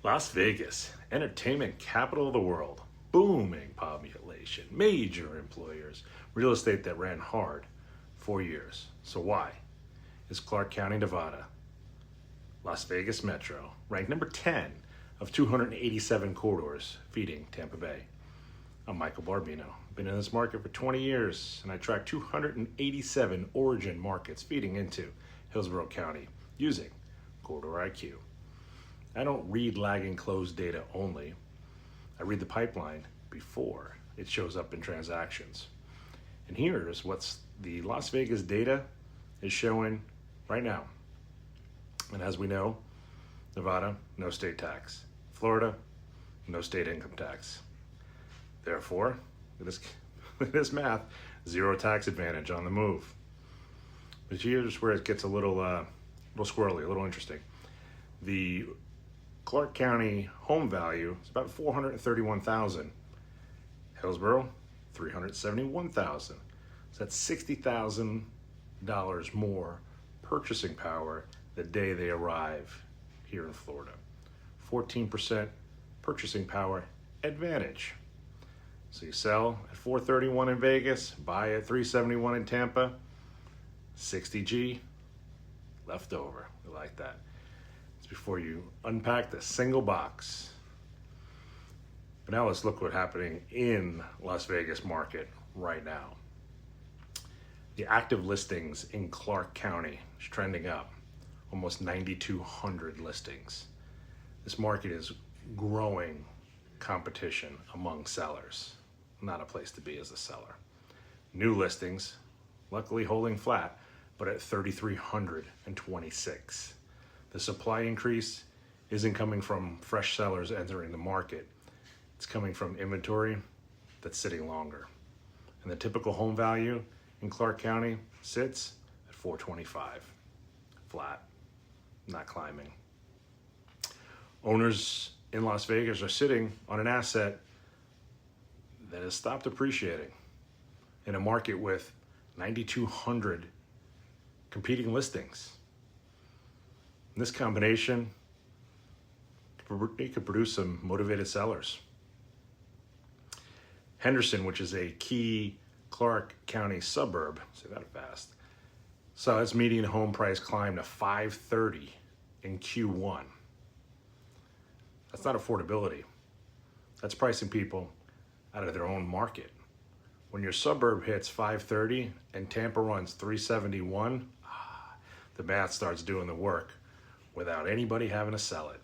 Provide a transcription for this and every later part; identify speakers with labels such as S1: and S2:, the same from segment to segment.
S1: Las Vegas, entertainment capital of the world, booming population, major employers, real estate that ran hard 4 years. So why is Clark County, Nevada, Las Vegas Metro, ranked number 10 of 287 corridors feeding Tampa Bay? I'm Michael Barbino. I've been in this market for 20 years, and I track 287 origin markets feeding into Hillsborough County using CorridorIQ. I don't read lagging closed data only. I read the pipeline before it shows up in transactions. And here's what's the Las Vegas data is showing right now. And as we know, Nevada, no state tax. Florida, no state income tax. Therefore, look at this math, zero tax advantage on the move. But here's where it gets a little squirrely, a little interesting. The Clark County home value is about $431,000. Hillsborough, $371,000. So that's $60,000 more purchasing power the day they arrive here in Florida. 14% purchasing power advantage. So you sell at $431 in Vegas, buy at $371 in Tampa, 60G left over. We like that. It's before you unpack the single box. But now let's look what's happening in Las Vegas market right now. The active listings in Clark County is trending up, almost 9,200 listings. This market is growing competition among sellers. Not a place to be as a seller. New listings, luckily holding flat, but at 3,326. The supply increase isn't coming from fresh sellers entering the market. It's coming from inventory that's sitting longer. And the typical home value in Clark County sits at $425. Flat, not climbing. Owners in Las Vegas are sitting on an asset that has stopped appreciating in a market with 9,200 competing listings. And this combination, it could produce some motivated sellers. Henderson, which is a key Clark County suburb, say that fast, saw its median home price climb to $530 in Q1. That's not affordability. That's pricing people out of their own market. When your suburb hits $530 and Tampa runs $371, the math starts doing the work without anybody having to sell it.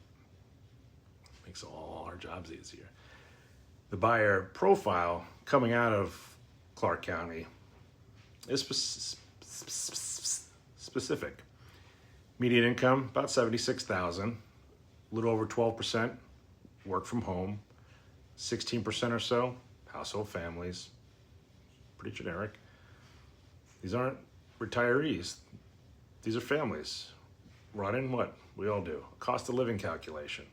S1: Makes all our jobs easier. The buyer profile coming out of Clark County is specific. Median income, about $76,000, a little over 12% work from home, 16% or so household families, pretty generic. These aren't retirees. These are families running what we all do, cost of living calculation,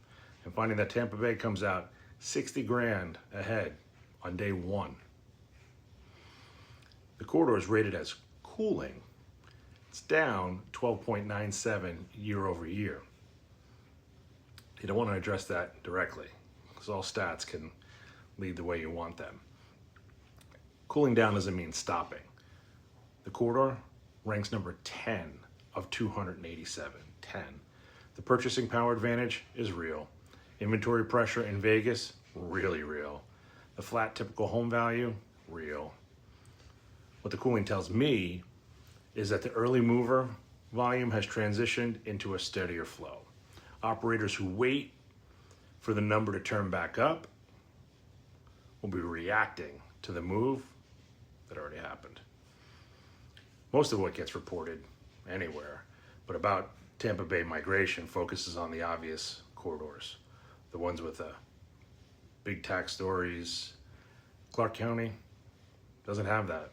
S1: and finding that Tampa Bay comes out 60 grand ahead on day one. The corridor is rated as cooling. It's down 12.97 year over year. You don't want to address that directly, because all stats can lead the way you want them. Cooling down doesn't mean stopping. The corridor ranks number 10 of 287, 10. The purchasing power advantage is real. Inventory pressure in Vegas, really real. The flat typical home value, real. What the cooling tells me is that the early mover volume has transitioned into a steadier flow. Operators who wait for the number to turn back up will be reacting to the move that already happened. Most of what gets reported anywhere, but about Tampa Bay migration focuses on the obvious corridors, the ones with big tax stories. Clark County doesn't have that.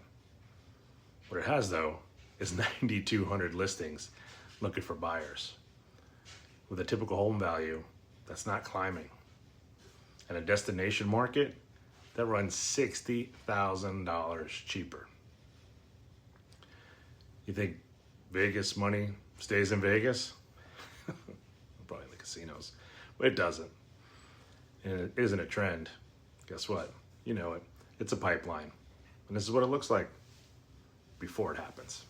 S1: What it has, though, is 9,200 listings looking for buyers with a typical home value that's not climbing, and a destination market that runs $60,000 cheaper. You think Vegas money stays in Vegas? Probably in the casinos, but it doesn't. and it isn't a trend, guess what? You know it. It's a pipeline. And this is what it looks like before it happens.